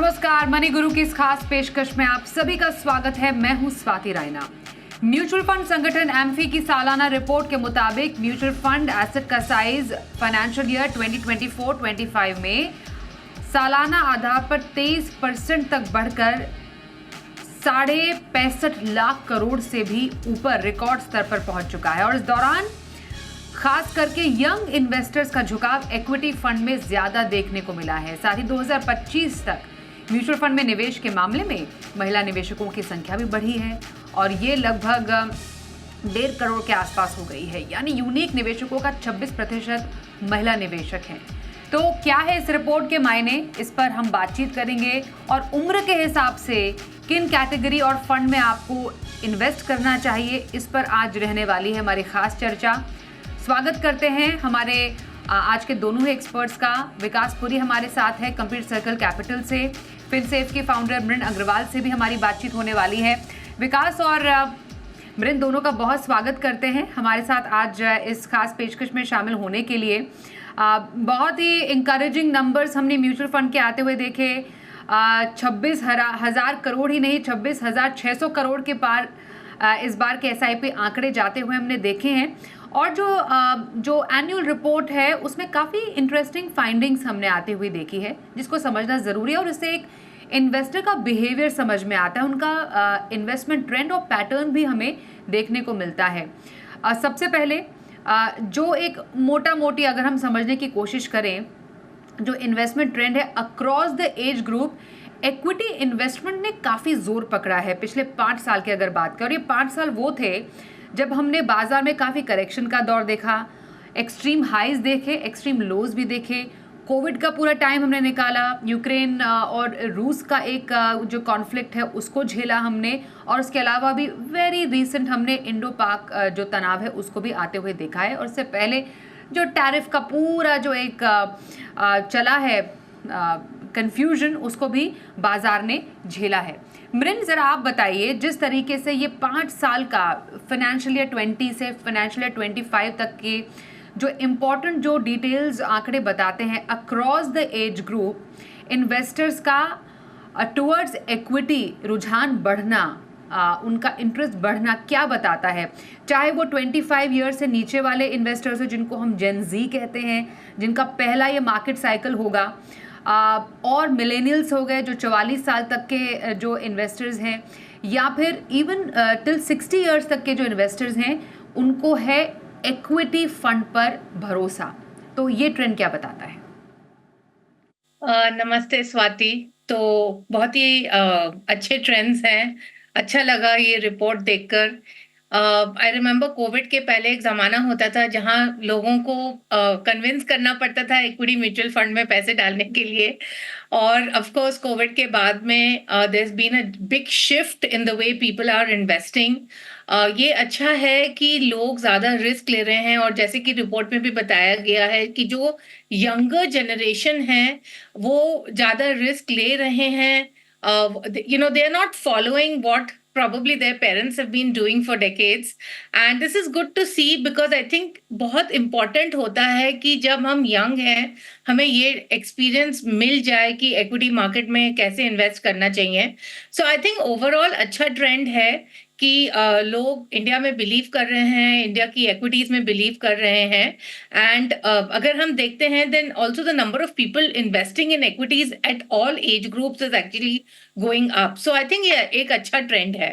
नमस्कार, मनी गुरु की इस खास पेशकश में आप सभी का स्वागत है। मैं हूं स्वाति रायना। म्यूचुअल फंड संगठन एम्फी की सालाना रिपोर्ट के मुताबिक म्यूचुअल फंड एसेट का साइज फाइनेंशियल ईयर 2024-25 में सालाना आधार पर 23% तक बढ़कर 65.5 लाख करोड़ से भी ऊपर रिकॉर्ड स्तर पर पहुंच चुका है। और इस दौरान खास करके यंग इन्वेस्टर्स का झुकाव इक्विटी फंड में ज्यादा देखने को मिला है। साथ ही 2025 तक म्यूचुअल फंड में निवेश के मामले में महिला निवेशकों की संख्या भी बढ़ी है और ये लगभग 1.5 करोड़ के आसपास हो गई है। यानी यूनिक निवेशकों का 26% महिला निवेशक हैं। तो क्या है इस रिपोर्ट के मायने, इस पर हम बातचीत करेंगे और उम्र के हिसाब से किन कैटेगरी और फंड में आपको इन्वेस्ट करना चाहिए, इस पर आज रहने वाली है हमारी खास चर्चा। स्वागत करते हैं हमारे आज के दोनों ही एक्सपर्ट्स का। विकास पुरी हमारे साथ है कंप्लीट सर्कल कैपिटल से, फिनसेफ के फाउंडर मृण अग्रवाल से भी हमारी बातचीत होने वाली है। विकास और मृण दोनों का बहुत स्वागत करते हैं हमारे साथ आज इस खास पेशकश में शामिल होने के लिए। बहुत ही इंकरेजिंग नंबर्स हमने म्यूचुअल फंड के आते हुए देखे। 26,000 करोड़ ही नहीं, 26,600 करोड़ के पार इस बार के SIP आंकड़े जाते हुए हमने देखे हैं। और जो एनुअल रिपोर्ट है उसमें काफ़ी इंटरेस्टिंग फाइंडिंग्स हमने आती हुई देखी है, जिसको समझना ज़रूरी है और इससे एक इन्वेस्टर का बिहेवियर समझ में आता है, उनका इन्वेस्टमेंट ट्रेंड और पैटर्न भी हमें देखने को मिलता है। सबसे पहले जो एक मोटा मोटी अगर हम समझने की कोशिश करें, जो इन्वेस्टमेंट ट्रेंड है across the age group, equity investment ने काफ़ी जोर पकड़ा है पिछले 5 साल की अगर बात करें। ये 5 साल वो थे जब हमने बाजार में काफ़ी करेक्शन का दौर देखा, एक्सट्रीम हाइज देखे, एक्सट्रीम लोज भी देखे। कोविड का पूरा टाइम हमने निकाला, यूक्रेन और रूस का एक जो कॉन्फ्लिक्ट है उसको झेला हमने, और उसके अलावा भी वेरी रिसेंट हमने इंडो पाक जो तनाव है उसको भी आते हुए देखा है। और इससे पहले जो टैरिफ का पूरा जो एक चला है कंफ्यूजन, उसको भी बाजार ने झेला है। मृण, जरा आप बताइए, जिस तरीके से ये 5 साल का फाइनेंशियल ईयर 20 से फाइनेंशियल ईयर 25 तक के जो इम्पोर्टेंट जो डिटेल्स आंकड़े बताते हैं across the age group, investors का टुवर्ड्स इक्विटी रुझान बढ़ना, उनका इंटरेस्ट बढ़ना क्या बताता है? चाहे वो 25 ईयर से नीचे वाले इन्वेस्टर्स हो जिनको हम जेन जी कहते हैं, जिनका पहला ये मार्केट साइकिल होगा, और मिलेनियल्स हो गए जो 44 साल तक के जो इन्वेस्टर्स हैं, या फिर इवन टिल 60 ईयर्स तक के जो इन्वेस्टर्स हैं, उनको है इक्विटी फंड पर भरोसा। तो ये ट्रेंड क्या बताता है? नमस्ते स्वाति। तो बहुत ही अच्छे ट्रेंड्स हैं। अच्छा लगा ये रिपोर्ट देखकर। आई रिमेम्बर कोविड के पहले एक ज़माना होता था जहां लोगों को कन्विंस करना पड़ता था इक्विटी म्यूचुअल फंड में पैसे डालने के लिए, और ऑफ कोर्स कोविड के बाद में there has been a big shift in the way people are investing. ये अच्छा है कि लोग ज़्यादा रिस्क ले रहे हैं, और जैसे कि रिपोर्ट में भी बताया गया है कि जो यंगर जनरेशन है वो ज़्यादा रिस्क ले रहे हैं। They are not following what probably their parents have been doing for decades, and this is good to see because I think बहुत important होता है कि जब हम यंग हैं हमें ये एक्सपीरियंस मिल जाए कि इक्विटी मार्केट में कैसे इन्वेस्ट करना चाहिए। सो आई थिंक ओवरऑल अच्छा ट्रेंड है कि लोग इंडिया में बिलीव कर रहे हैं, इंडिया की इक्विटीज में बिलीव कर रहे हैं। एंड अगर हम देखते हैं then also the number of people investing in equities at all age groups is actually going up. So I think ये एक अच्छा ट्रेंड है।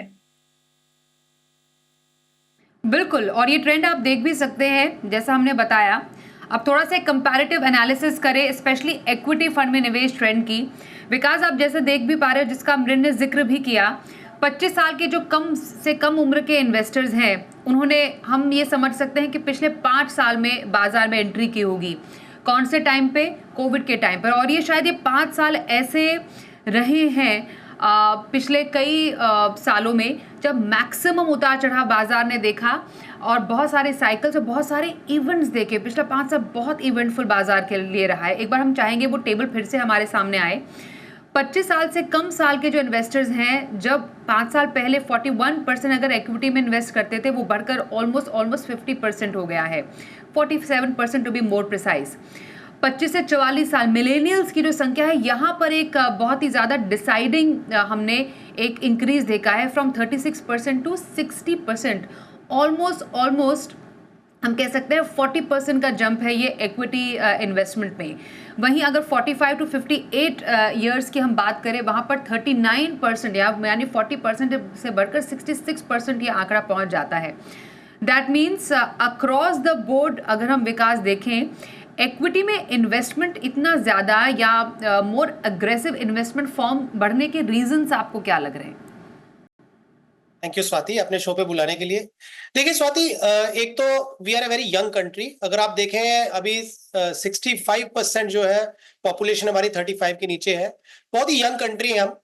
बिल्कुल, और ये ट्रेंड आप देख भी सकते हैं जैसा हमने बताया। अब थोड़ा सा कंपैरेटिव एनालिसिस करें स्पेशली इक्विटी फंड में निवेश ट्रेंड की। विकास, आप जैसे देख भी पा रहे हो, जिसका मृण ने जिक्र भी किया, 25 साल के जो कम से कम उम्र के इन्वेस्टर्स हैं, उन्होंने, हम ये समझ सकते हैं कि पिछले 5 साल में बाजार में एंट्री की होगी। कौन से टाइम पे? कोविड के टाइम पर। और ये शायद ये 5 साल ऐसे रहे हैं पिछले कई सालों में जब मैक्सिमम उतार चढ़ाव बाजार ने देखा और बहुत सारे साइकिल्स और बहुत सारे इवेंट्स देखे। पिछला 5 साल बहुत इवेंटफुल बाजार के लिए रहा है। एक बार हम चाहेंगे वो टेबल फिर से हमारे सामने आए। 25 साल से कम साल के जो इन्वेस्टर्स हैं, जब 5 साल पहले 41% अगर इक्विटी में इन्वेस्ट करते थे, वो बढ़कर ऑलमोस्ट 50% हो गया है, 47% टू बी मोर प्रिसाइज। 25 से 44 साल मिलेनियल्स की जो संख्या है, यहाँ पर एक बहुत ही ज़्यादा डिसाइडिंग हमने एक इंक्रीज देखा है फ्रॉम 36% टू 60%। ऑलमोस्ट हम कह सकते हैं 40% का जंप है ये इक्विटी इन्वेस्टमेंट में। वहीं अगर 45 टू 58 ईयर्स की हम बात करें, वहाँ पर 39% यानी 40% से बढ़कर 66% ये आंकड़ा पहुँच जाता है। That means across the board अगर हम विकास देखें, इक्विटी में इन्वेस्टमेंट इतना ज़्यादा या मोर अग्रेसिव इन्वेस्टमेंट फॉर्म बढ़ने के रीजंस आपको क्या लग रहे हैं? थैंक यू स्वाति, अपने शो पे बुलाने के लिए। देखिए स्वाति, एक तो we are a very young country. अगर आप देखें अभी 65% जो है पॉपुलेशन हमारी 35 के नीचे है। बहुत ही यंग कंट्री है हम,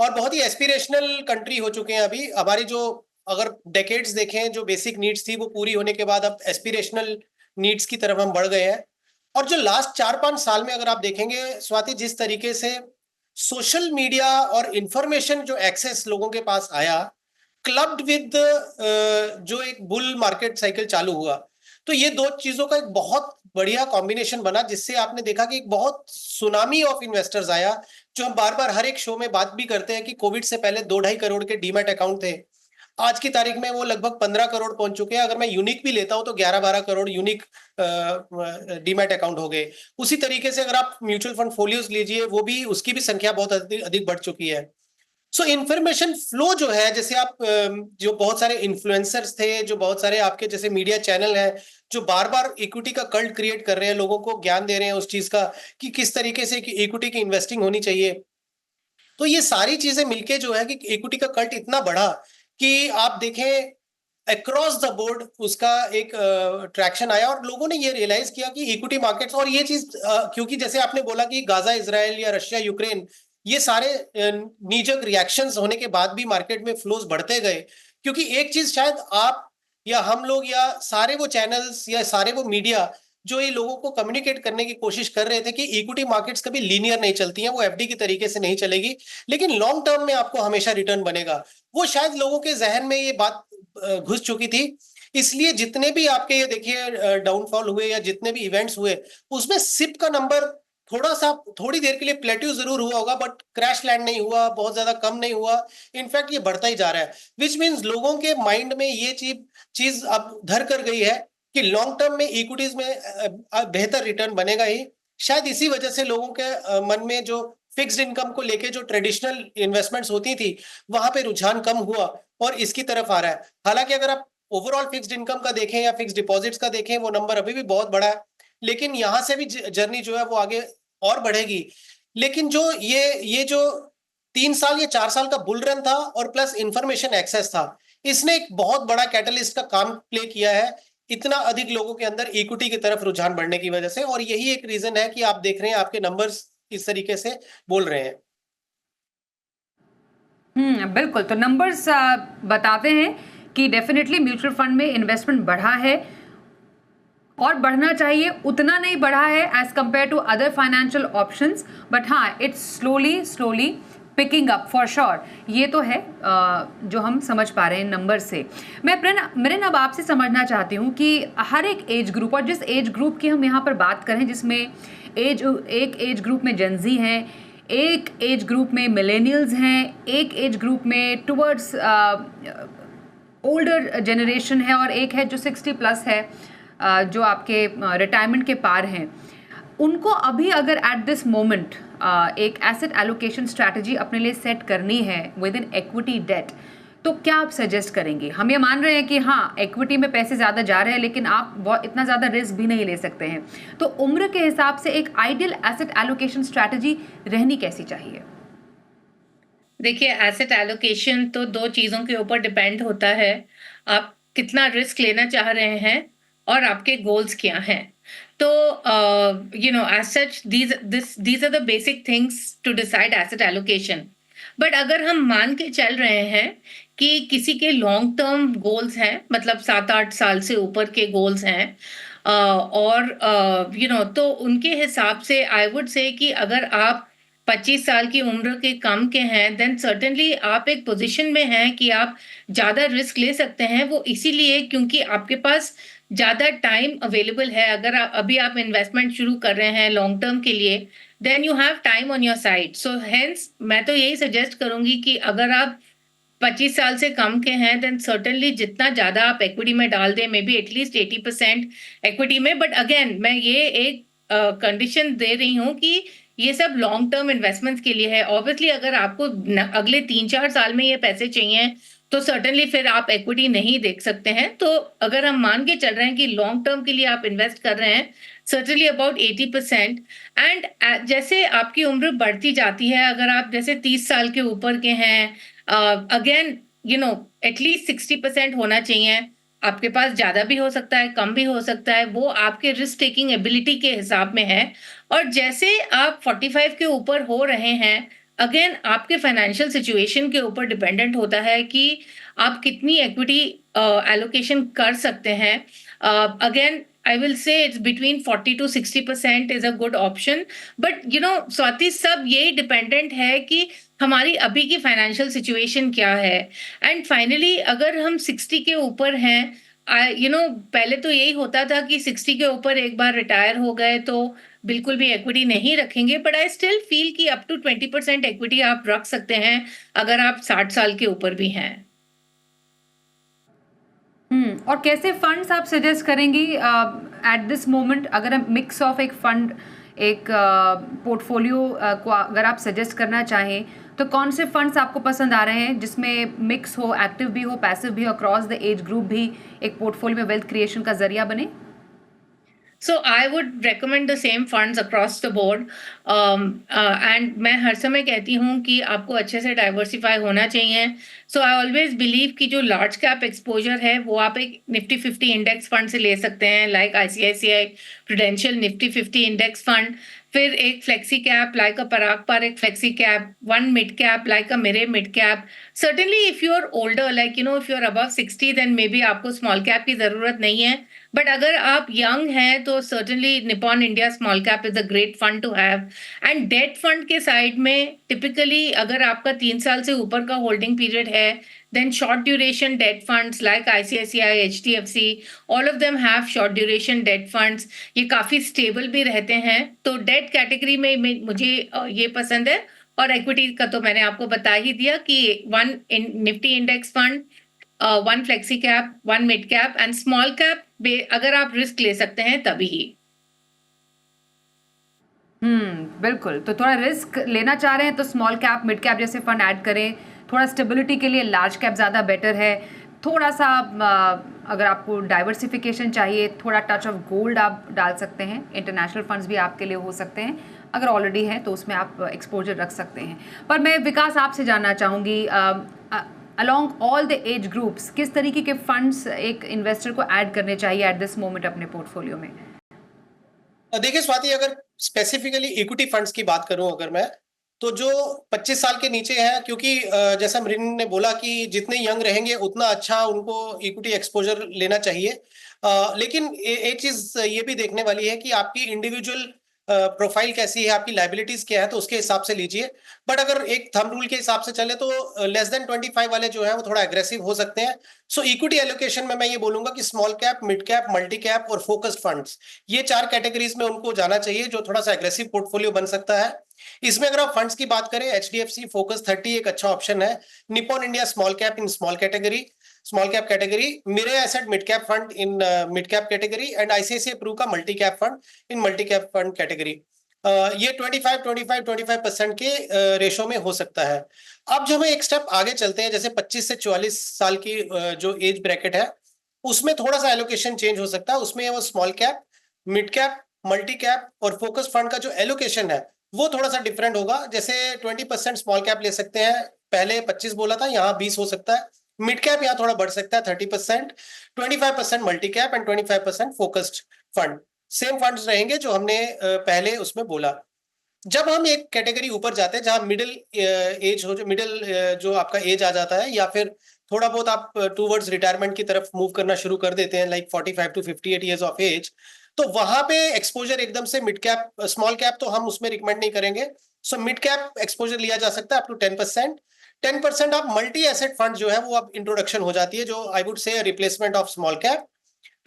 और बहुत ही एस्पिरेशनल कंट्री हो चुके हैं अभी। हमारी जो अगर डेकेड्स देखें, जो बेसिक नीड्स थी वो पूरी होने के बाद अब एस्पिरेशनल नीड्स की तरफ हम बढ़ गए हैं। और जो लास्ट 4-5 साल में अगर आप देखेंगे स्वाति, जिस तरीके से सोशल मीडिया और इंफॉर्मेशन जो एक्सेस लोगों के पास आया, क्लब्ड विद जो एक बुल मार्केट साइकिल चालू हुआ, तो ये दो चीजों का एक बहुत बढ़िया कॉम्बिनेशन बना, जिससे आपने देखा कि एक बहुत सुनामी ऑफ इन्वेस्टर्स आया। जो हम बार बार हर एक शो में बात भी करते हैं कि कोविड से पहले 2-2.5 करोड़ के डीमैट अकाउंट थे, आज की तारीख में वो लगभग 15 करोड़ पहुंच चुके हैं। अगर मैं यूनिक भी लेता हूं तो 11-12 करोड़ यूनिक डीमैट अकाउंट हो गए। उसी तरीके से अगर आप म्यूचुअल फंड फोलियोज लीजिए, वो भी, उसकी भी संख्या बहुत अधिक बढ़ चुकी है। सो इंफॉर्मेशन फ्लो जो है, जैसे आप जो बहुत सारे इन्फ्लुएंसर्स थे, जो बहुत सारे आपके जैसे मीडिया चैनल हैं, जो बार बार इक्विटी का कल्ट क्रिएट कर रहे हैं, लोगों को ज्ञान दे रहे हैं उस चीज का कि किस तरीके से इक्विटी की इन्वेस्टिंग होनी चाहिए। तो ये सारी चीजें मिलके जो है कि इक्विटी का कल्ट इतना बढ़ा कि आप देखें अक्रॉस द बोर्ड उसका एक ट्रैक्शन आया, और लोगों ने ये रियलाइज किया कि इक्विटी मार्केट्स, और ये चीज क्योंकि जैसे आपने बोला कि गाजा इजराइल या रशिया यूक्रेन, ये सारे नीजक रिएक्शंस होने के बाद भी मार्केट में फ्लोज बढ़ते गए। क्योंकि एक चीज शायद आप या हम लोग या सारे वो चैनल्स या सारे वो मीडिया जो ये लोगों को कम्युनिकेट करने की कोशिश कर रहे थे कि इक्विटी मार्केट्स कभी लीनियर नहीं चलती हैं, वो एफडी की तरीके से नहीं चलेगी, लेकिन लॉन्ग टर्म में आपको हमेशा रिटर्न बनेगा। वो शायद लोगों के जहन में ये बात घुस चुकी थी। इसलिए जितने भी आपके ये देखिए डाउनफॉल हुए या जितने भी इवेंट्स हुए, उसमें सिप का नंबर थोड़ी देर के लिए प्लेट्यू जरूर हुआ होगा, बट क्रैश लैंड नहीं हुआ, बहुत ज्यादा कम नहीं हुआ। इनफैक्ट ये बढ़ता ही जा रहा है, विच मीन्स लोगों के माइंड में ये चीज अब धर कर गई है कि लॉन्ग टर्म में इक्विटीज में बेहतर रिटर्न बनेगा ही। शायद इसी वजह से लोगों के मन में जो फिक्स्ड इनकम को लेके जो ट्रेडिशनल इन्वेस्टमेंट्स होती थी, वहां पे रुझान कम हुआ और इसकी तरफ आ रहा है। हालांकि अगर आप ओवरऑल फिक्स्ड इनकम का देखें या फिक्स्ड डिपॉजिट्स का देखें, वो नंबर अभी भी बहुत बड़ा है, लेकिन यहां से भी जर्नी जो है वो आगे और बढ़ेगी। लेकिन जो ये जो 3 साल या 4 साल का बुल रन था और प्लस इंफॉर्मेशन एक्सेस था, इसने एक बहुत बड़ा कैटलिस्ट का काम प्ले किया है इतना अधिक लोगों के अंदर इक्विटी की तरफ रुझान बढ़ने की वजह से। और यही एक रीजन है कि आप देख रहे हैं आपके नंबर्स इस तरीके से बोल रहे हैं। बिल्कुल। तो नंबर्स बताते हैं कि डेफिनेटली म्यूचुअल फंड में इन्वेस्टमेंट बढ़ा है और बढ़ना चाहिए। उतना नहीं बढ़ा है as compared to other financial options, but हाँ, it's slowly picking up for sure. ये तो है जो हम समझ पा रहे हैं नंबर से। मैं प्रेरण अब आपसे समझना चाहती हूँ कि हर एक एज ग्रुप, और जिस एज ग्रुप की हम यहाँ पर बात करें, जिसमें एक एज ग्रुप में जेनजी हैं, एक एज ग्रुप में मिलेनियल्स हैं, एक एज ग्रुप में टुवर्ड्स ओल्डर जनरेशन है, और एक है जो 60+ है, जो आपके रिटायरमेंट के पार हैं। उनको अभी अगर एट दिस मोमेंट एक एसेट एलोकेशन स्ट्रैटेजी अपने लिए सेट करनी है विद इन इक्विटी डेट, तो क्या आप सजेस्ट करेंगे? हम ये मान रहे हैं कि हाँ, इक्विटी में पैसे ज़्यादा जा रहे हैं, लेकिन आप इतना ज़्यादा रिस्क भी नहीं ले सकते हैं। तो उम्र के हिसाब से एक आइडियल एसेट एलोकेशन स्ट्रैटेजी रहनी कैसी चाहिए? देखिए, एसेट एलोकेशन तो 2 चीज़ों के ऊपर डिपेंड होता है। आप कितना रिस्क लेना चाह रहे हैं और आपके गोल्स क्या हैं। तो as such, these are the basic things to decide asset allocation. But अगर हम मान के चल रहे हैं कि किसी के लॉन्ग टर्म गोल्स हैं, मतलब 7-8 साल से ऊपर के गोल्स हैं, और तो उनके हिसाब से आई वुड से कि अगर आप 25 साल की उम्र के कम के हैं, देन सर्टेनली आप एक पोजीशन में हैं कि आप ज़्यादा रिस्क ले सकते हैं। वो इसीलिए क्योंकि आपके पास ज़्यादा टाइम अवेलेबल है, अगर अभी आप इन्वेस्टमेंट शुरू कर रहे हैं लॉन्ग टर्म के लिए, then you have time on your side. So hence मैं तो यही सजेस्ट करूंगी कि अगर आप 25 साल से कम के हैं, देन सर्टेनली जितना ज़्यादा आप इक्विटी में डाल दें, मे बी एटलीस्ट 80% इक्विटी में। बट अगेन मैं ये एक कंडीशन दे रही हूँ कि ये सब लॉन्ग टर्म इन्वेस्टमेंट्स के लिए है। ऑब्वियसली अगर आपको अगले 3-4 साल में ये पैसे चाहिए तो सर्टेनली फिर आप इक्विटी नहीं देख सकते हैं। तो अगर हम मान के चल रहे हैं कि लॉन्ग टर्म के लिए आप इन्वेस्ट कर रहे हैं, सर्टेनली अबाउट 80%। एंड जैसे आपकी उम्र बढ़ती जाती है, अगर आप जैसे 30 साल के ऊपर के हैं, अगेन यू नो एटलीस्ट 60% होना चाहिए। आपके पास ज़्यादा भी हो सकता है, कम भी हो सकता है, वो आपके रिस्क टेकिंग एबिलिटी के हिसाब में है। और जैसे आप 45 के ऊपर हो रहे हैं, अगेन आपके फाइनेंशियल सिचुएशन के ऊपर डिपेंडेंट होता है कि आप कितनी इक्विटी एलोकेशन कर सकते हैं। Again I will say it's between 40 to 60% is a good option. But you know, Swati, सब यही डिपेंडेंट है कि हमारी अभी की फाइनेंशियल सिचुएशन क्या है। एंड फाइनली अगर हम 60 के ऊपर हैं, पहले तो यही होता था कि 60 के ऊपर एक बार रिटायर हो गए तो बिल्कुल भी इक्विटी नहीं रखेंगे। बट आई स्टिल फील कि अप टू 20% इक्विटी आप रख सकते हैं अगर आप 60 साल के ऊपर भी हैं। और कैसे फंड्स आप सजेस्ट करेंगी एट दिस मोमेंट? अगर हम मिक्स ऑफ एक फंड, एक पोर्टफोलियो को अगर आप सजेस्ट करना चाहें, तो कौन से फंड्स आपको पसंद आ रहे हैं जिसमें मिक्स हो, एक्टिव भी हो, पैसिव भी हो, अक्रॉस द एज ग्रुप भी एक पोर्टफोलियो में वेल्थ क्रिएशन का जरिया बने? So I would recommend the same funds across the board. And मैं हर समय कहती हूँ कि आपको अच्छे से डाइवर्सिफाई होना चाहिए। So I always believe कि जो लार्ज कैप एक्सपोजर है वो आप एक निफ्टी 50 इंडेक्स फंड से ले सकते हैं, like ICICI Prudential Nifty 50 index fund. फिर एक flexi cap like a Parag पर एक flexi cap, one mid cap like a Mirae mid cap. Certainly if you are older, like if you are above 60, then maybe आपको small cap की जरूरत नहीं है। But अगर आप यंग हैं तो certainly Nippon India small cap is a great fund to have. And debt fund के साइड में टिपिकली अगर आपका 3 साल से ऊपर का होल्डिंग पीरियड है, then short duration debt funds like ICICI, HDFC, all of them have short duration debt funds. ये काफी स्टेबल भी रहते हैं। तो डेट कैटेगरी में मुझे ये पसंद है। और इक्विटी का तो मैंने आपको बता ही दिया कि one Nifty index fund, one flexi cap, one mid cap and small cap अगर आप रिस्क ले सकते हैं तभी ही। बिल्कुल। तो थोड़ा रिस्क लेना चाह रहे हैं तो स्मॉल कैप, मिड कैप जैसे फंड ऐड करें। थोड़ा स्टेबिलिटी के लिए लार्ज कैप ज़्यादा बेटर है। थोड़ा सा अगर आपको डाइवर्सिफिकेशन चाहिए, थोड़ा टच ऑफ गोल्ड आप डाल सकते हैं। इंटरनेशनल फंड्स भी आपके लिए हो सकते हैं, अगर ऑलरेडी है तो उसमें आप एक्सपोजर रख सकते हैं। पर मैं विकास आपसे जानना चाहूँगी, along all the age groups किस तरीके के फंड्स एक इन्वेस्टर को ऐड करने चाहिए एट दिस मोमेंट अपने पोर्टफोलियो में? देखिए स्वाति, अगर स्पेसिफिकली इक्विटी फंड्स की बात करूं अगर मैं, तो जो 25 साल के नीचे हैं, क्योंकि जैसा मृणाल ने बोला कि जितने यंग रहेंगे उतना अच्छा उनको इक्विटी एक्सपोजर लेना चाहिए। लेकिन एक चीज ये भी देखने वाली है कि आपकी इंडिविजुअल प्रोफाइल कैसी है, आपकी लाइबिलिटीज क्या है, तो उसके हिसाब से लीजिए। बट अगर एक थंब रूल के हिसाब से चले तो लेस देन 25 वाले जो है वो थोड़ा एग्रेसिव हो सकते हैं। सो इक्विटी एलोकेशन में मैं ये बोलूंगा कि small cap, mid cap, multi cap और फोकस्ड फंड्स, ये 4 कैटेगरीज में उनको जाना चाहिए, जो थोड़ा सा एग्रेसिव पोर्टफोलियो बन सकता है। इसमें अगर आप फंड्स की बात करें, HDFC फोकस 30 एक अच्छा ऑप्शन है। Nippon India small cap in small cap category, Mirae asset mid cap fund in mid cap category and ICICI Pru का multi cap fund in multi cap fund category. ये 25% के ratio में हो सकता है। अब जब हम एक स्टेप आगे चलते हैं, जैसे 25 से 44 साल की जो एज ब्रैकेट है, उसमें थोड़ा सा एलोकेशन चेंज हो सकता है। उसमें वो small cap, mid cap, multi cap और फोकस फंड का जो एलोकेशन है वो थोड़ा सा डिफरेंट होगा। जैसे 20% स्मॉल कैप ले सकते हैं, पहले 25 बोला था, यहाँ 20 हो सकता है। मिड कैप यहाँ थोड़ा बढ़ सकता है 30%, 25% multi cap and 25% focused fund. Same funds रहेंगे जो हमने पहले उसमें बोला। जब हम एक कैटेगरी ऊपर जाते हैं जहां मिडिल एज हो, जो मिडिल जो आपका एज आ जाता है, या फिर थोड़ा बहुत आप टूवर्ड्स रिटायरमेंट की तरफ मूव करना शुरू कर देते हैं, like 45 to 58 years of age, तो वहां पे एक्सपोजर एकदम से मिड कैप, स्मॉल कैप तो हम उसमें रिकमेंड नहीं करेंगे। सो मिड कैप एक्सपोजर लिया जा सकता है अप टू 10%। 10% आप मल्टी एसेट फंड जो है वो अब इंट्रोडक्शन हो जाती है, जो आई वुड से रिप्लेसमेंट ऑफ स्मॉल कैप।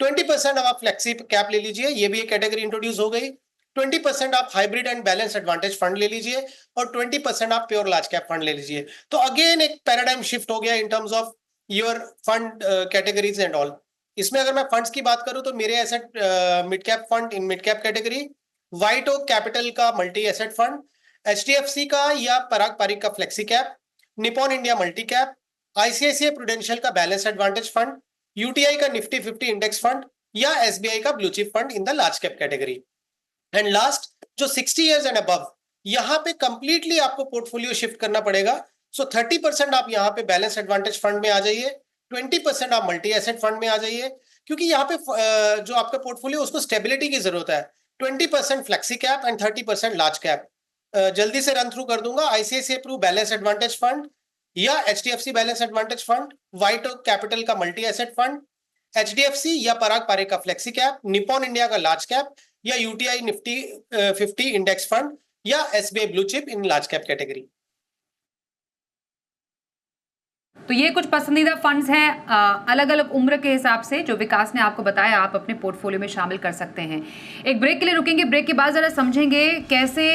20% अब आप फ्लेक्सी कैप ले लीजिए, ये भी एक कैटेगरी इंट्रोड्यूस हो गई। 20% आप hybrid and balance advantage fund ले लीजिए और 20% आप प्योर लार्ज कैप फंड ले लीजिए। तो अगेन एक पैराडाइम शिफ्ट हो गया in terms of your fund categories and all. इसमें अगर मैं फंड्स की बात करूं तो Mirae Asset mid cap fund in mid cap category, White Oak Capital का मल्टी एसेट फंड, HDFC का या पराग पारिक का flexi cap, Nippon India multi cap, ICICI Prudential का बैलेंस एडवांटेज फंड, UTI का निफ्टी 50 इंडेक्स फंड या SBI का blue chip fund in the large cap category. And last जो 60 years and above, यहाँ पे कंप्लीटली आपको पोर्टफोलियो शिफ्ट करना पड़ेगा। सो 30% आप यहाँ पे बैलेंस एडवांटेज फंड में आ जाइए, 20% आप मल्टी एसेट फंड में आ जाइए, क्योंकि यहाँ पे जो आपका पोर्टफोलियो उसको स्टेबिलिटी की जरूरत है। 20% flexi cap and 30% large cap. जल्दी से रन थ्रू कर दूंगा। ICICI Pru balance advantage fund या HDFC balance advantage fund, White Oak Capital का मल्टी एसेट फंड, HDFC या पराग पारिक का फ्लेक्सी कैप, निपॉन इंडिया का लार्ज कैप या UTI निफ्टी 50 इंडेक्स फंड या SBI blue chip in large cap category. तो ये कुछ पसंदीदा फंड्स हैं अलग अलग उम्र के हिसाब से जो विकास ने आपको बताया, आप अपने पोर्टफोलियो में शामिल कर सकते हैं। एक ब्रेक के लिए रुकेंगे, ब्रेक के बाद ज़रा समझेंगे कैसे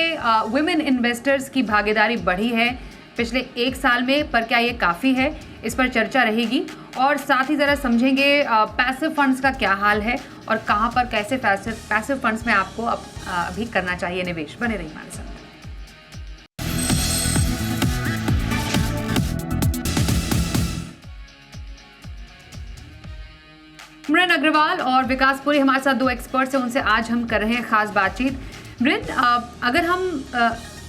वुमेन इन्वेस्टर्स की भागीदारी बढ़ी है पिछले 1 साल में, पर क्या ये काफ़ी है, इस पर चर्चा रहेगी। और साथ ही ज़रा समझेंगे पैसिव फंड्स का क्या हाल है और कहाँ पर कैसे पैसिव फंड्स में आपको अभी करना चाहिए निवेश। बने रहिए हमारे साथ। मृन अग्रवाल और विकास पुरी हमारे साथ 2 एक्सपर्ट्स हैं, उनसे आज हम कर रहे हैं खास बातचीत। मृन, अगर हम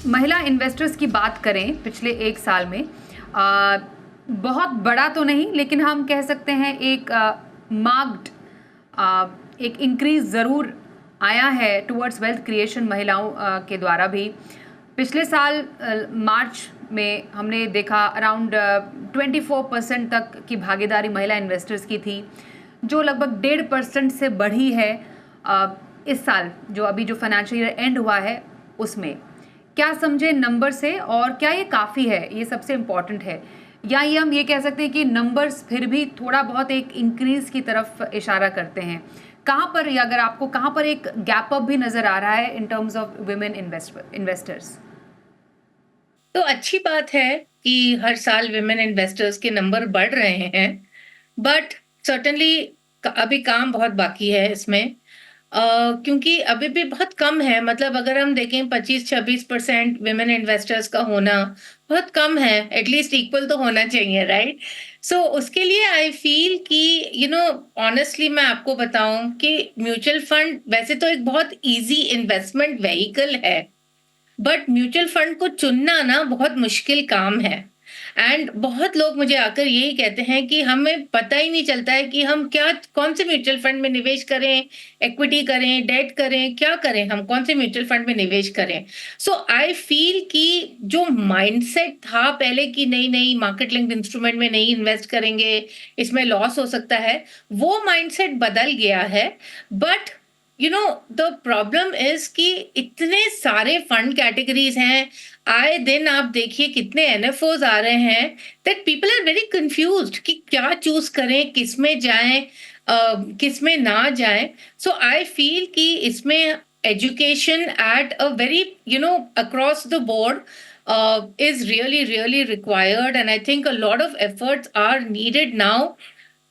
महिला इन्वेस्टर्स की बात करें पिछले 1 साल में, बहुत बड़ा तो नहीं लेकिन हम कह सकते हैं एक मार्क्ड एक इंक्रीज ज़रूर आया है टुवर्ड्स वेल्थ क्रिएशन महिलाओं के द्वारा भी। पिछले साल मार्च में हमने देखा अराउंड 24% तक की भागीदारी महिला इन्वेस्टर्स की थी, जो लगभग 1.5% से बढ़ी है इस साल जो अभी जो फाइनेंशियल ईयर एंड हुआ है उसमें। क्या समझे नंबर से और क्या ये काफ़ी है, ये सबसे इम्पॉर्टेंट है, या ये हम ये कह सकते हैं कि नंबर्स फिर भी थोड़ा बहुत एक इंक्रीज की तरफ इशारा करते हैं? कहाँ पर, या अगर आपको कहाँ पर एक गैप अप भी नज़र आ रहा है इन टर्म्स ऑफ वुमेन इन्वेस्टर्स? तो अच्छी बात है कि हर साल वुमेन इन्वेस्टर्स के नंबर बढ़ रहे हैं, बट सर्टेनली अभी काम बहुत बाकी है इसमें, क्योंकि अभी भी बहुत कम है। मतलब अगर हम देखें 25-26% विमेन इन्वेस्टर्स का होना बहुत कम है, एटलीस्ट इक्वल तो होना चाहिए, राइट? सो उसके लिए आई फील कि ऑनेस्टली मैं आपको बताऊं कि म्यूचुअल फंड वैसे तो एक बहुत इजी इन्वेस्टमेंट व्हीकल है, बट म्यूचुअल फंड को चुनना ना बहुत मुश्किल काम है। एंड बहुत लोग मुझे आकर यही कहते हैं कि हमें पता ही नहीं चलता है कि हम कौन से म्यूचुअल फंड में निवेश करें, इक्विटी करें, डेट करें, क्या करें, हम कौन से म्यूचुअल फंड में निवेश करें। सो आई फील कि जो माइंडसेट था पहले कि नहीं मार्केट लिंक्ड इंस्ट्रूमेंट में नहीं इन्वेस्ट करेंगे, इसमें लॉस हो सकता है, वो माइंडसेट बदल गया है। बट द प्रॉब्लम इज कि इतने सारे फंड कैटेगरीज हैं, आए दिन आप देखिए कितने NFOs आ रहे हैं, that people are very confused कि क्या चूज करें, किस में जाएं, किस में ना जाएं। सो आई फील कि इसमें education at a vary across the board is really required, and I think a lot of efforts are needed now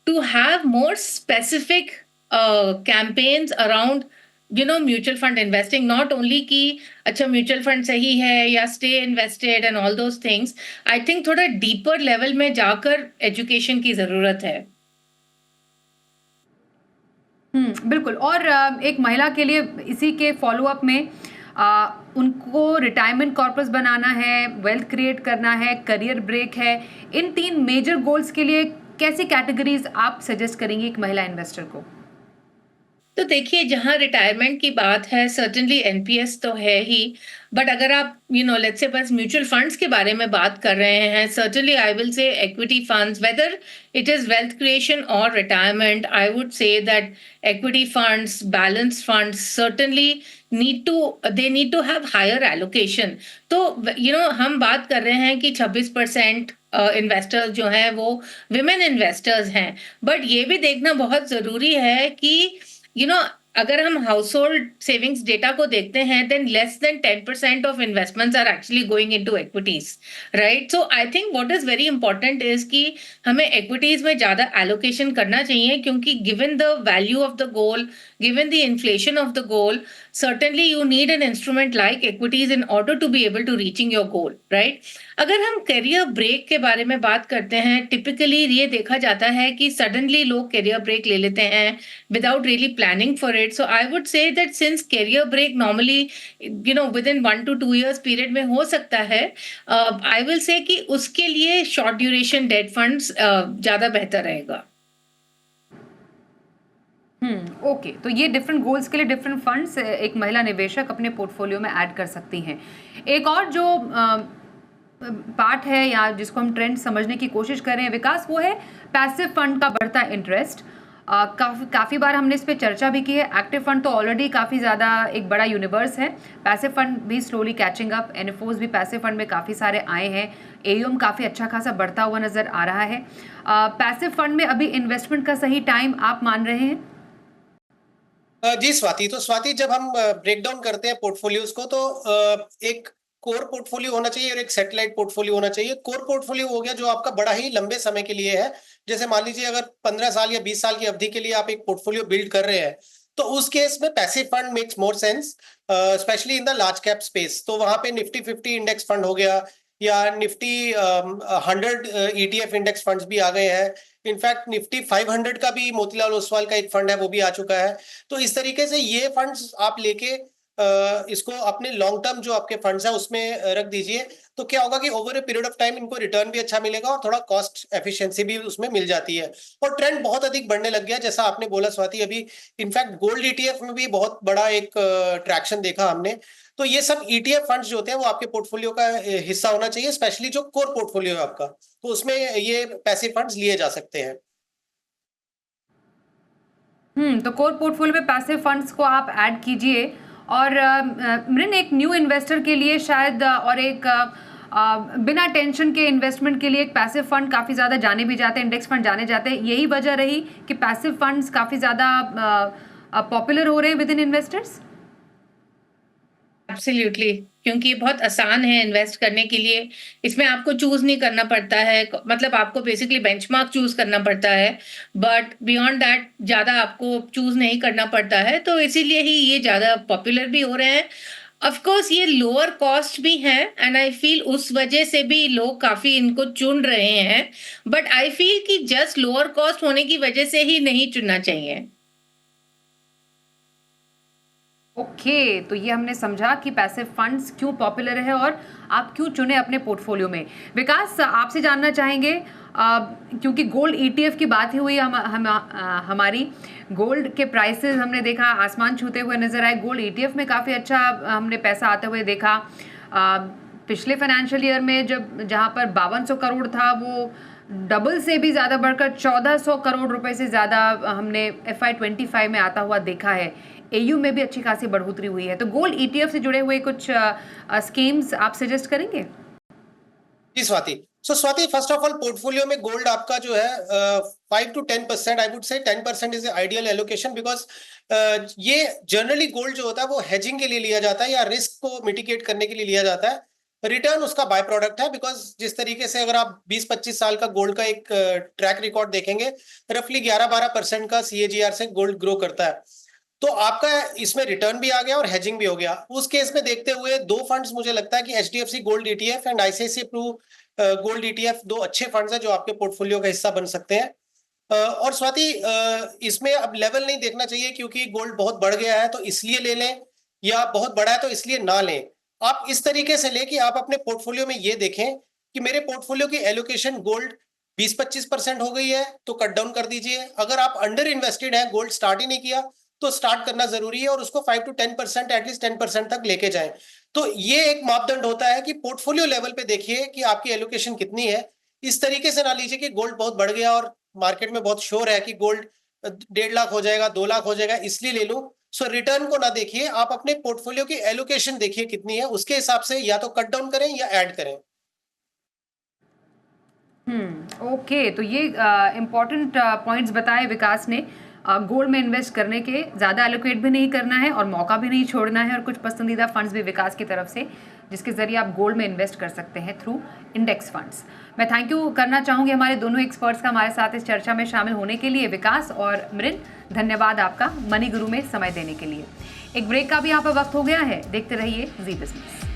to have more specific campaigns around mutual fund investing, not only कि अच्छा mutual fund सही है या stay invested and all those things. I think थोड़ा deeper level में जाकर education की जरूरत है। बिल्कुल। और एक महिला के लिए इसी के फॉलोअप में उनको रिटायरमेंट कॉर्पस बनाना है, वेल्थ क्रिएट करना है, करियर ब्रेक है, इन 3 मेजर गोल्स के लिए कैसी कैटेगरीज आप सजेस्ट करेंगे एक महिला इन्वेस्टर को? तो देखिए, जहाँ रिटायरमेंट की बात है, सर्टेनली एनपीएस तो है ही, बट अगर आप लेट्स से बस म्यूचुअल फंड्स के बारे में बात कर रहे हैं, certainly I will say equity funds, whether it is wealth creation or retirement, I would say that equity funds, balanced funds certainly need to have higher allocation. तो हम बात कर रहे हैं कि 26% इन्वेस्टर्स जो हैं वो विमेन इन्वेस्टर्स हैं, बट ये भी देखना बहुत जरूरी है कि अगर हम हाउस होल्ड सेविंग्स डेटा को देखते हैं, then less than 10% of investments are actually going into equities, right? So I think what is very important is कि हमें इक्विटीज में ज्यादा एलोकेशन करना चाहिए, क्योंकि given the value of the goal, given the inflation of the goal, certainly you need an instrument like equities in order to be able to reaching your goal, right? अगर हम career break के बारे में बात करते हैं, typically ये देखा जाता है कि सडनली लोग करियर ब्रेक ले लेते हैं without really planning for it. So I would say that since career break normally within 1 to 2 years period में हो सकता है, आई विल से कि उसके लिए शॉर्ट ड्यूरेशन डेट फंड्स ज्यादा बेहतर रहेगा. ओके, तो ये डिफरेंट गोल्स के लिए डिफरेंट फंड्स एक महिला निवेशक अपने पोर्टफोलियो में ऐड कर सकती हैं. एक और जो पार्ट है या जिसको हम ट्रेंड समझने की कोशिश कर रहे हैं विकास, वो है पैसिव फंड का बढ़ता इंटरेस्ट. काफ़ी बार हमने इस पे चर्चा भी की है. एक्टिव फंड तो ऑलरेडी काफ़ी ज़्यादा एक बड़ा यूनिवर्स है, पैसिव फंड भी स्लोली कैचिंग अप. एनएफओज भी पैसिव फंड में काफ़ी सारे आए हैं. एयूएम काफ़ी अच्छा खासा बढ़ता हुआ नज़र आ रहा है. पैसिव फंड में अभी इन्वेस्टमेंट का सही टाइम आप मान रहे हैं? जी स्वाति, तो स्वाति जब हम ब्रेक डाउन करते हैं पोर्टफोलियोज को, तो एक कोर पोर्टफोलियो होना चाहिए और एक सैटेलाइट पोर्टफोलियो होना चाहिए. कोर पोर्टफोलियो हो गया जो आपका बड़ा ही लंबे समय के लिए है. जैसे मान लीजिए अगर 15 साल या 20 साल की अवधि के लिए आप एक पोर्टफोलियो बिल्ड कर रहे हैं, तो उस केस में passive fund makes more sense, specially in the large cap space. तो वहां पे निफ्टी 50 इंडेक्स फंड हो गया या निफ्टी 100 ETF इंडेक्स फंड्स भी आ गए हैं. इनफैक्ट निफ्टी 500 का भी मोतीलाल ओसवाल का एक फंड है, वो भी आ चुका है. तो इस तरीके से ये फंड्स आप लेके इसको अपने लॉन्ग टर्म जो आपके फंड्स है उसमें रख दीजिए. तो क्या होगा कि over a period of time इनको रिटर्न भी अच्छा मिलेगा और थोड़ा कॉस्ट एफिशिएंसी भी उसमें मिल जाती है. और ट्रेंड बहुत अधिक बढ़ने लग गया, जैसा आपने बोला स्वाति. अभी इनफैक्ट गोल्ड ETF में भी बहुत बड़ा एक ट्रैक्शन देखा हमने. तो ये सब ETF फंड्स जो होते हैं वो आपके पोर्टफोलियो का हिस्सा होना चाहिए, स्पेशली जो कोर पोर्टफोलियो है आपका, तो उसमें ये पैसिव फंड्स लिए जा सकते हैं. तो कोर पोर्टफोलियो में पैसिव फंड्स को आप ऐड कीजिए. और मृन, एक न्यू इन्वेस्टर के लिए शायद और एक बिना टेंशन के इन्वेस्टमेंट के लिए एक पैसिव फंड काफ़ी ज़्यादा जाने भी जाते हैं, इंडेक्स फंड जाने जाते हैं. यही वजह रही कि पैसिव फंड्स काफ़ी ज़्यादा पॉपुलर हो रहे हैं विद इन इन्वेस्टर्स. एब्सोल्युटली, क्योंकि ये बहुत आसान है इन्वेस्ट करने के लिए. इसमें आपको चूज नहीं करना पड़ता है, मतलब आपको बेसिकली बेंचमार्क चूज करना पड़ता है, बट बियॉन्ड दैट ज़्यादा आपको चूज नहीं करना पड़ता है. तो इसीलिए ही ये ज़्यादा पॉपुलर भी हो रहे हैं. ऑफ कोर्स ये लोअर कॉस्ट भी है, एंड आई फील उस वजह से भी लोग काफ़ी इनको चुन रहे हैं. बट आई फील कि जस्ट लोअर कॉस्ट होने की वजह से ही नहीं चुनना चाहिए. ओके, तो ये हमने समझा कि पैसिव फंड्स क्यों पॉपुलर है और आप क्यों चुने अपने पोर्टफोलियो में. विकास, आपसे जानना चाहेंगे क्योंकि गोल्ड ETF की बात ही हुई हमारी. गोल्ड के प्राइसेस हमने देखा आसमान छूते हुए नजर आए. गोल्ड ETF में काफ़ी अच्छा हमने पैसा आते हुए देखा. पिछले फाइनेंशियल ईयर में जहाँ पर 5200 करोड़ था, वो डबल से भी ज़्यादा बढ़कर 1400 करोड़ रुपए से ज़्यादा हमने FY25 में आता हुआ देखा है. AU में भी अच्छी खासी बढ़ोतरी हुई है. तो गोल्ड ETF से जुड़े हुए कुछ स्कीम्स आप सजेस्ट करेंगे? जी Swati, Swati, first of all portfolio में गोल्ड आपका जो है 5 to 10%, आई वुड से 10% इज आइडियल एलोकेशन, बिकॉज ये जनरली गोल्ड जो होता है वो हेजिंग के लिए लिया जाता है या रिस्क को मिटिगेट करने के लिए लिया जाता है. रिटर्न उसका बाय प्रोडक्ट है, बिकॉज जिस तरीके से अगर आप 20-25 साल का गोल्ड का एक ट्रैक रिकॉर्ड देखेंगे, रफली 11-12% का CAGR से गोल्ड ग्रो करता है. तो आपका इसमें रिटर्न भी आ गया और हेजिंग भी हो गया. उस केस में देखते हुए दो फंड्स मुझे लगता है कि HDFC gold ETF and ICICI Pru gold ETF दो अच्छे फंड्स हैं जो आपके पोर्टफोलियो का हिस्सा बन सकते हैं. और स्वाति, इसमें अब लेवल नहीं देखना चाहिए क्योंकि गोल्ड बहुत बढ़ गया है तो इसलिए ले लें, या बहुत बड़ा है तो इसलिए ना लें. आप इस तरीके से लें कि आप अपने पोर्टफोलियो में ये देखें कि मेरे पोर्टफोलियो की एलोकेशन गोल्ड 20-25% हो गई है तो कट डाउन कर दीजिए. अगर आप अंडर इन्वेस्टेड हैं, गोल्ड स्टार्ट ही नहीं किया, तो स्टार्ट करना जरूरी है और उसको 5 to 10% एटलीस्ट 10% तक लेके जाएं। तो ये एक मापदंड होता है कि पोर्टफोलियो लेवल पे देखिए कि आपकी एलोकेशन कितनी है। इस तरीके से ना लीजिए कि गोल्ड बहुत बढ़ गया और मार्केट में बहुत शोर है कि गोल्ड 1.5 लाख हो जाएगा, 2 लाख हो जाएगा, इसलिए ले लूं। सो रिटर्न को ना देखिए, आप अपने पोर्टफोलियो की एलोकेशन देखिए कितनी है, उसके हिसाब से या तो कट डाउन करें या ऐड करें। ओके, तो ये इम्पॉर्टेंट पॉइंट्स बताए विकास ने। गोल्ड में इन्वेस्ट करने के ज़्यादा एलोकेट भी नहीं करना है और मौका भी नहीं छोड़ना है, और कुछ पसंदीदा फंड्स भी विकास की तरफ से जिसके ज़रिए आप गोल्ड में इन्वेस्ट कर सकते हैं थ्रू इंडेक्स फंड्स। मैं थैंक यू करना चाहूँगी हमारे दोनों एक्सपर्ट्स का हमारे साथ इस चर्चा में शामिल होने के लिए। विकास और मृन, धन्यवाद आपका मनी गुरु में समय देने के लिए। एक ब्रेक का भी यहाँ पर वक्त हो गया है, देखते रहिए जी बिजनेस।